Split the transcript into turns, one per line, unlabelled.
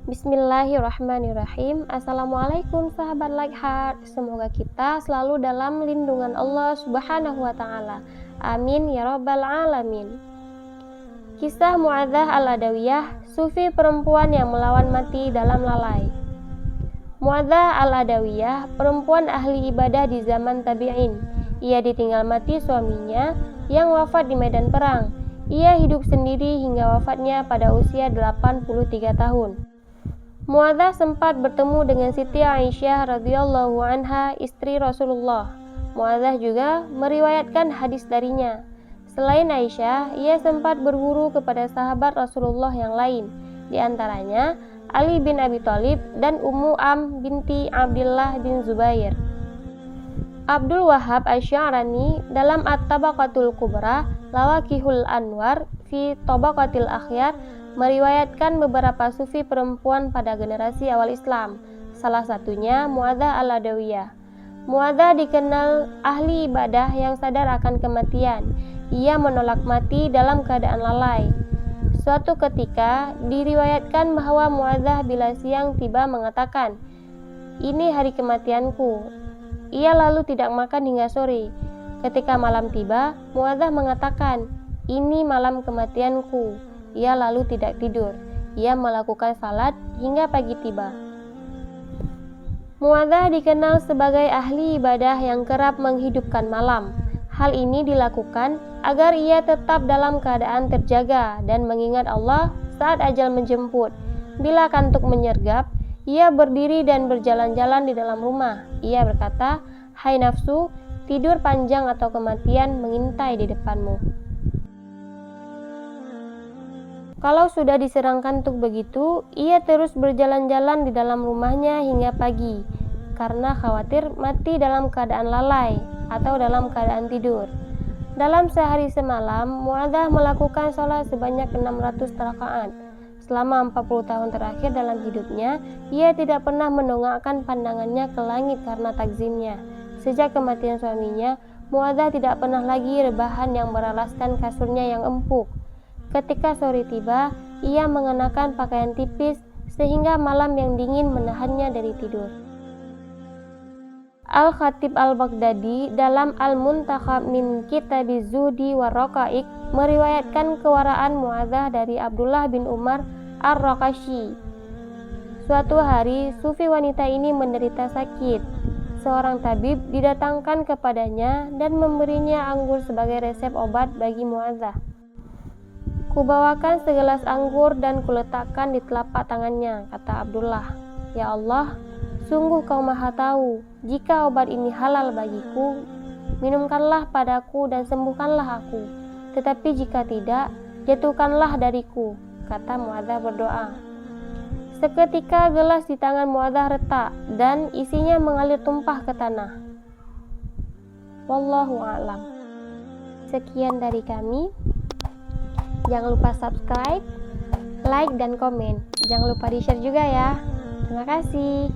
Bismillahirrahmanirrahim. Assalamualaikum sahabat Like Heart. Semoga kita selalu dalam lindungan Allah Subhanahu wa Ta'ala. Amin ya Rabbal Alamin. Kisah Muadzah Al-Adawiyah, sufi perempuan yang melawan mati dalam lalai. Muadzah Al-Adawiyah, perempuan ahli ibadah di zaman tabi'in. Ia ditinggal mati suaminya yang wafat di medan perang. Ia hidup sendiri hingga wafatnya pada usia 83 tahun. Muadzah sempat bertemu dengan Siti Aisyah radhiyallahu anha, istri Rasulullah. Muadzah juga meriwayatkan hadis darinya. Selain Aisyah, ia sempat berguru kepada sahabat Rasulullah yang lain, di antaranya Ali bin Abi Thalib dan Ummu Am binti Abdullah bin Zubair. Abdul Wahhab Asy-Sya'rani dalam At-Tabaqatul Kubra, Lawaqihul Anwar fi Tabaqatil Akhyar meriwayatkan beberapa sufi perempuan pada generasi awal Islam, salah satunya Muadzah Al-Adawiyah. Muadzah dikenal ahli ibadah yang sadar akan kematian. Ia menolak mati dalam keadaan lalai. Suatu ketika diriwayatkan bahwa Muadzah bila siang tiba mengatakan, "Ini hari kematianku." Ia lalu tidak makan hingga sore. Ketika malam tiba, Muadzah mengatakan, "Ini malam kematianku." Ia lalu tidak tidur. Ia melakukan salat hingga pagi tiba. Muadzah dikenal sebagai ahli ibadah yang kerap menghidupkan malam. Hal ini dilakukan agar ia tetap dalam keadaan terjaga dan mengingat Allah saat ajal menjemput. Bila kantuk menyergap, ia berdiri dan berjalan-jalan di dalam rumah. Ia berkata, "Hai nafsu, tidur panjang atau kematian mengintai di depanmu." Kalau sudah diserang kantuk begitu, ia terus berjalan-jalan di dalam rumahnya hingga pagi, karena khawatir mati dalam keadaan lalai atau dalam keadaan tidur. Dalam sehari semalam, Muadzah melakukan sholat sebanyak 600 rakaat. Selama 40 tahun terakhir dalam hidupnya, ia tidak pernah mendongakkan pandangannya ke langit karena takzimnya. Sejak kematian suaminya, Muadzah tidak pernah lagi rebahan yang beralaskan kasurnya yang empuk. Ketika sore tiba, ia mengenakan pakaian tipis sehingga malam yang dingin menahannya dari tidur. Al-Khatib Al-Baghdadi dalam Al-Muntakhab min Kitabiz Zuhdi wa Raqaiq meriwayatkan kewaraan Muadzah dari Abdullah bin Umar Ar-Raqashi. Suatu hari, sufi wanita ini menderita sakit. Seorang tabib didatangkan kepadanya dan memberinya anggur sebagai resep obat bagi Muadzah. "Kubawakan segelas anggur dan kuletakkan di telapak tangannya," kata Abdullah. "Ya Allah, sungguh Kau Maha Tahu. Jika obat ini halal bagiku, minumkanlah padaku dan sembuhkanlah aku. Tetapi jika tidak, jatuhkanlah dariku," kata Muadzah berdoa. Seketika gelas di tangan Muadzah retak dan isinya mengalir tumpah ke tanah. Wallahu a'lam. Sekian dari kami. Jangan lupa subscribe, like, dan komen. Jangan lupa di-share juga ya. Terima kasih.